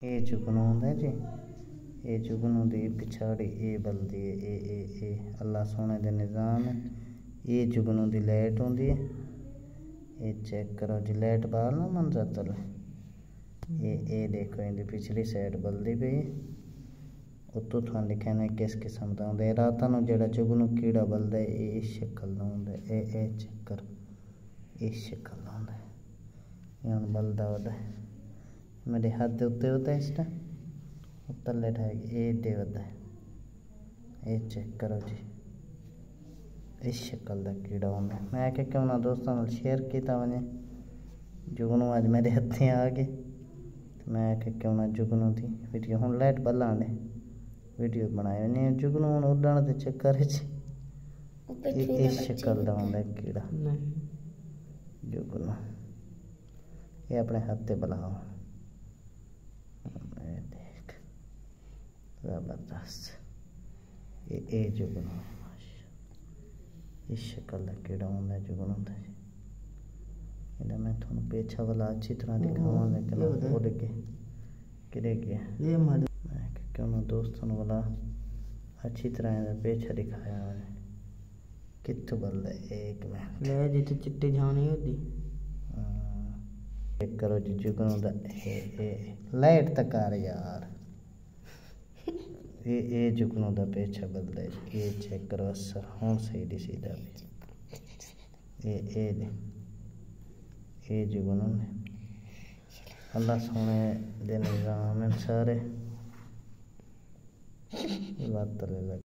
ये जुगनू होंदा जी, ये जुगनू दी पिछाड़ी ये बलदी है, ये अल्लाह सोने दे निज़ाम है। ये जुगनू दी लाइट होंदी है, ये चेक करो जी, लाइट बाहर ना मंजर तले, ये देखो इनकी पिछली साइड बलदी पई है। उत्तों थां लिखे ने किस किस्म का होंदा है। रात नूं जिहड़ा जुगनू कीड़ा बलदा है ये इस शक्ल दा होंदा है, ये चेक करो, इस शक्ल दा होंदा है। ये हुण बलदा वदा है, मेरे हाथ दे उत्ते होता है इसटा तले ठाए ये दे वदा है। ये चेक करो जी, इस शक्ल का कीड़ा होंदा है। मैं क्या क्यों ना दोस्तों नाल शेयर किया वने, जुगनू अज मेरे हत्थें आ गए, तो मैं क्या क्यों ना जुगनू की वीडियो हुण लाइट बल्लां ने वीडियो बनाई नहीं। जुगनू हुण उड्डण दे चक्कर च इस शक्ल का होंदा है कीड़ा जुगनू। ये अपने हाथ से बुलाओ, देख जबरदस्त, ये जुगनू है माशा। इस शक्ल का कीड़ा होंदा है जुगनू का जी। इधर मैं थोड़ा पेछा वाला अच्छी तरह दिखावा, लेकिन उड़ के गिरे गया। मैं क्यों ना दोस्तों वाला अच्छी तरह पेछा दिखाया मैंने कित्थों बलदा है। एक मिनट ले जिते चिट्टी झानी होती चेक करो जी जुगनू दा लाइट तक आ रही यार। ये जुगनू दा पेछा बलदा है, ये चेक करो असर हुण सही दिसीदा भी। ये जुगनू ने अल्लाह सोने दे निज़ाम सारे बात ले